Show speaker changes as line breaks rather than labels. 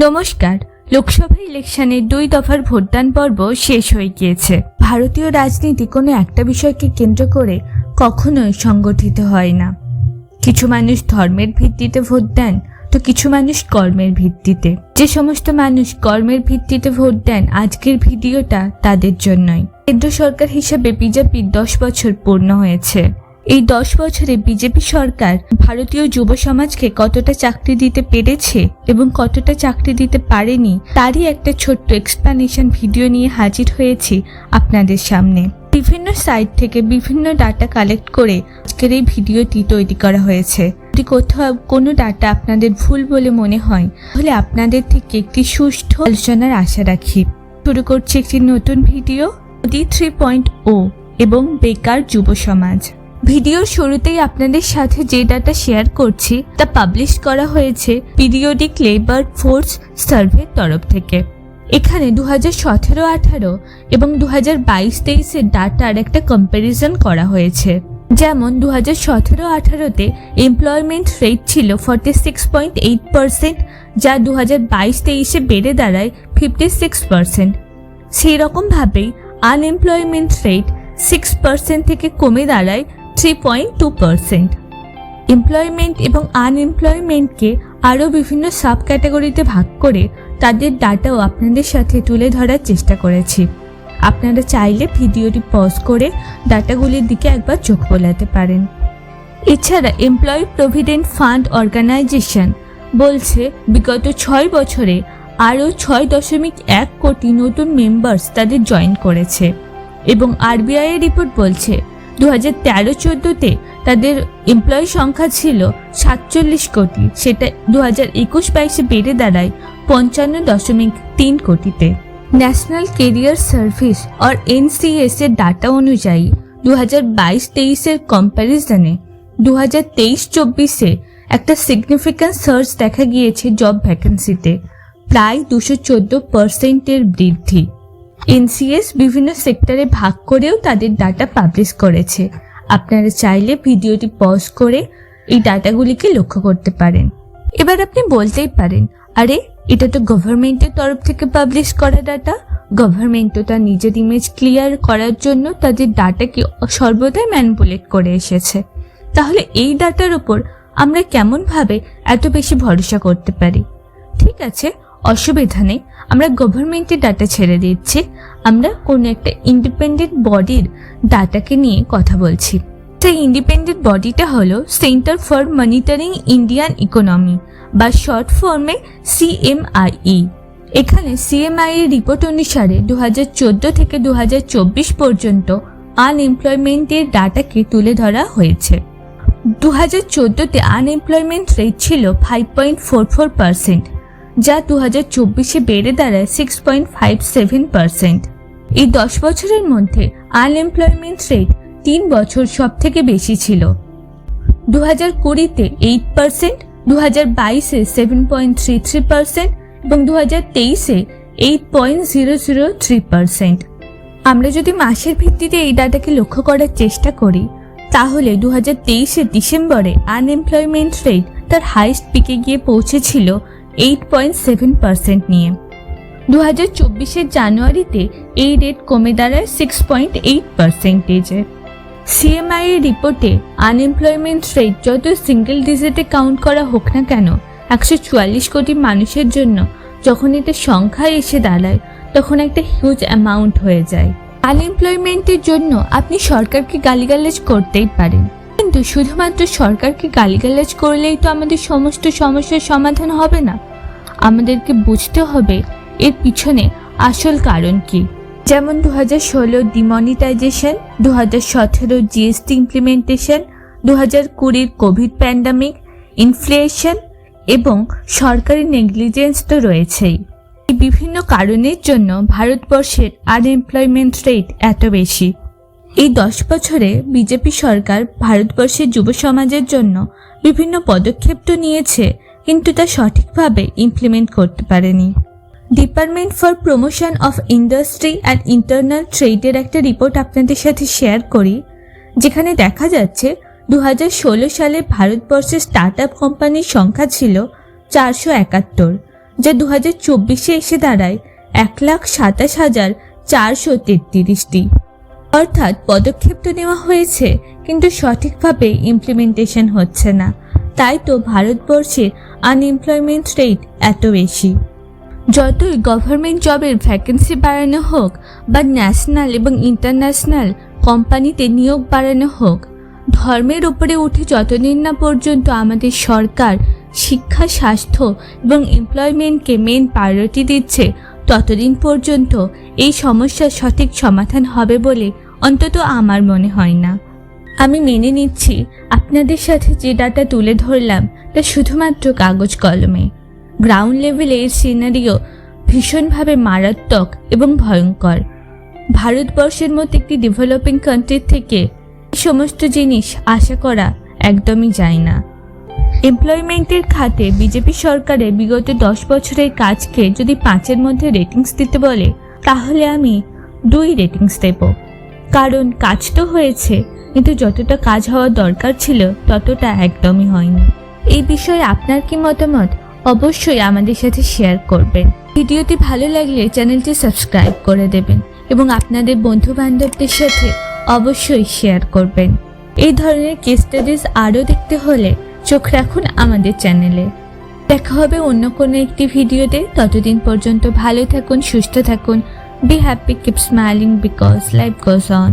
নমস্কার। লোকসভা ইলেকশনে 2 দফার ভোটদান পর্ব শেষ হয়ে গিয়েছে। ভারতীয় রাজনীতি কোনো একটা বিষয়কে কেন্দ্র করে কখনোই সংগঠিত হয় না। কিছু মানুষ ধর্মের ভিত্তিতে ভোট দেন, তো কিছু মানুষ কর্মের ভিত্তিতে। যে সমস্ত মানুষ কর্মের ভিত্তিতে ভোট দেন, আজকের ভিডিওটা তাদের জন্যই। কেন্দ্র সরকার হিসেবে বিজেপির 10 বছর পূর্ণ হয়েছে। এই 10 বছরে বিজেপি সরকার ভারতীয় যুব সমাজকে কতটা চাকরি দিতে পেরেছে এবং কতটা চাকরি দিতে পারেনি, তারই একটা ছোট্ট এক্সপ্লানেশন ভিডিও নিয়ে হাজির হয়েছি আপনাদের সামনে। বিভিন্ন সাইট থেকে বিভিন্ন ডাটা কালেক্ট করে আজকের এই ভিডিওটি তৈরি করা হয়েছে। যদি কোথাও কোনো ডাটা আপনাদের ভুল বলে মনে হয়, তাহলে আপনাদের থেকে একটি সুষ্ঠু আলোচনার আশা রাখি। শুরু করছি একটি নতুন ভিডিও, মোদি 3.0 এবং বেকার যুব সমাজ। ভিডিওর শুরুতেই আপনাদের সাথে যে ডাটা শেয়ার করছি তা পাবলিশ করা হয়েছে পিরিয়ডিক লেবার ফোর্স সার্ভের তরফ থেকে। এখানে 2017-18 এবং 2022-23 ডাটার একটা কম্প্যারিজন করা হয়েছে। যেমন 2017-18তে এমপ্লয়মেন্ট রেট ছিল 46.8%, যা 2022-23 বেড়ে দাঁড়ায় 56%। সেই রকমভাবেই আনএমপ্লয়মেন্ট রেট 6% থেকে কমে দাঁড়ায় 3.2%। এমপ্লয়মেন্ট এবং আনএমপ্লয়মেন্টকে আরও বিভিন্ন সাব ক্যাটাগরিতে ভাগ করে তাদের ডাটাও আপনাদের সাথে তুলে ধরার চেষ্টা করেছি। আপনারা চাইলে ভিডিওটি পজ করে ডাটাগুলির দিকে একবার চোখ বোলাতে পারেন। এছাড়া এমপ্লয়ি প্রভিডেন্ট ফান্ড অর্গানাইজেশন বলছে বিগত 6 বছরে আরও 6.1 কোটি নতুন মেম্বার্স তাদের জয়েন করেছে এবং আরবিআই এর রিপোর্ট বলছে 2013-14তে তাদের এমপ্লয়ি সংখ্যা ছিল 47 কোটি, সেটা 2021-22 বেড়ে দাঁড়ায় 55.3 কোটিতে। National career service or NCS এর ডাটা অনুযায়ী 2022-23 কম্প্যারিজনে 2023-24 একটা সিগনিফিক্যান্ট সার্চ দেখা গিয়েছে জব ভ্যাকেন্সিতে, প্রায় 214% বৃদ্ধি। NCS বিভিন্ন সেক্টরে ভাগ করেও তাদের ডাটা পাবলিশ করেছে। আপনারা চাইলে ভিডিওটি পজ করে এই ডাটাগুলিকে লক্ষ্য করতে পারেন। এবার আপনি বলতেই পারেন, আরে এটা তো গভর্নমেন্টের তরফ থেকে পাবলিশ করা ডাটা। গভর্নমেন্ট তো তার নিজের ইমেজ ক্লিয়ার করার জন্য তাদের ডাটাকে সর্বদাই ম্যানিপুলেট করে এসেছে। তাহলে এই ডাটার উপর আমরা কেমনভাবে এত বেশি ভরসা করতে পারি? ঠিক আছে, অসুবিধা নেই, আমরা গভর্নমেন্টের ডাটা ছেড়ে দিচ্ছি। আমরা কোনো একটা ইন্ডিপেন্ডেন্ট বডির ডাটাকে নিয়ে কথা বলছি। সেই ইন্ডিপেন্ডেন্ট বডিটা হলো centre for monitoring Indian economy বা শর্ট ফর্মে CMIE। এখানে CMIE এর রিপোর্ট অনুসারে 2014 থেকে 2024 পর্যন্ত আনএমপ্লয়মেন্টের ডাটাকে তুলে ধরা হয়েছে। 2014তে আনএমপ্লয়মেন্ট রেট ছিল 5.44%, যা 2024 বেড়ে দাঁড়ায় 6.57%। এই 10 বছরের মধ্যে আনএমপ্লয়মেন্ট রেট 3 বছর সব থেকে বেশি ছিল। 2020-তে 8%, 2022-এ 7.33% এবং 2023-এ 8.003%। আমরা যদি মাসের ভিত্তিতে এই ডাটাকে লক্ষ্য করার চেষ্টা করি, তাহলে 2023-এর ডিসেম্বরে আনএমপ্লয়মেন্ট রেট তার হাইস্ট পিকে গিয়ে পৌঁছেছিল 8.7% নিয়ে। 2024-এর জানুয়ারিতে এই রেট কমে দাঁড়ায় 6.8%-এ। CMI এর রিপোর্টে আনএমপ্লয়মেন্ট রেট যত সিঙ্গেল ডিজিটে কাউন্ট করা হোক না কেন, 144 কোটি মানুষের জন্য যখন এটা সংখ্যায় এসে দাঁড়ায়, তখন একটা হিউজ অ্যামাউন্ট হয়ে যায়। আনএমপ্লয়মেন্টের জন্য আপনি সরকারকে গালিগালাজ করতেই পারেন, কিন্তু শুধুমাত্র সরকারকে গালিগালাজ করলেই তো আমাদের সমস্ত সমস্যার সমাধান হবে না। আমাদেরকে বুঝতে হবে এর পিছনে আসল কারণ কি। যেমন 2016 demonetisation, 2017 GST implementation, 2020 Covid pandemic, inflation এবং সরকারি নেগলিজেন্স তো রয়েছেই। এই বিভিন্ন কারণের জন্য ভারতবর্ষের আনএমপ্লয়মেন্ট রেট এত বেশি। এই 10 বছরে বিজেপি সরকার ভারতবর্ষের যুব সমাজের জন্য বিভিন্ন পদক্ষেপ তো নিয়েছে, কিন্তু তা সঠিকভাবে ইমপ্লিমেন্ট করতে পারেনি। Department for promotion of industry and internal ট্রেডের একটা রিপোর্ট আপনাদের সাথে শেয়ার করি, যেখানে দেখা যাচ্ছে 2016 সালে ভারতবর্ষের স্টার্ট আপ কোম্পানির সংখ্যা ছিল 471, যা 2024-এ এসে দাঁড়ায় 1,27,433টি। অর্থাৎ পদক্ষেপ তো নেওয়া হয়েছে, কিন্তু সঠিকভাবে ইমপ্লিমেন্টেশন হচ্ছে না। তাই তো ভারতবর্ষে আনএমপ্লয়মেন্ট রেট এত বেশি। যতই গভর্নমেন্ট জবের ভ্যাকেন্সি বাড়ানো হোক বা ন্যাশনাল এবং ইন্টারন্যাশনাল কোম্পানিতে নিয়োগ বাড়ানো হোক, ধর্মের উপরে উঠে যতদিন না পর্যন্ত আমাদের সরকার শিক্ষা, স্বাস্থ্য এবং এমপ্লয়মেন্টকে মেন প্রায়োরিটি দিচ্ছে, ততদিন পর্যন্ত এই সমস্যার সঠিক সমাধান হবে বলে অন্তত আমার মনে হয় না। আমি মেনে নিচ্ছি আপনাদের সাথে যে ডাটা তুলে ধরলাম তা শুধুমাত্র কাগজ কলমে। গ্রাউন্ড লেভেলে এর সিনারিও ভীষণভাবে মারাত্মক এবং ভয়ঙ্কর। ভারতবর্ষের মতো একটি ডেভেলপিং কান্ট্রির থেকে এই সমস্ত জিনিস আশা করা একদমই যায় না। এমপ্লয়মেন্টের খাতে বিজেপি সরকারের বিগত 10 বছরের কাজকে যদি 5-এর মধ্যে রেটিংস দিতে বলে, তাহলে আমি 2 রেটিংস দেব। কারণ কাজ তো হয়েছে, কিন্তু যতটা কাজ হওয়া দরকার ছিল ততটা একদমই হয়নি। এই বিষয়ে আপনার কি মতামত অবশ্যই আমাদের সাথে শেয়ার করবেন। ভিডিওটি ভালো লাগলে চ্যানেলটি সাবস্ক্রাইব করে দেবেন এবং আপনাদের বন্ধু বান্ধবদের সাথে অবশ্যই শেয়ার করবেন। এই ধরনের কেস স্টাডিজ আরও দেখতে হলে চোখ রাখুন আমাদের চ্যানেলে। দেখা হবে অন্য কোনো একটি ভিডিওতে। ততদিন পর্যন্ত ভালো থাকুন, সুস্থ থাকুন। Be happy, keep smiling because life goes on.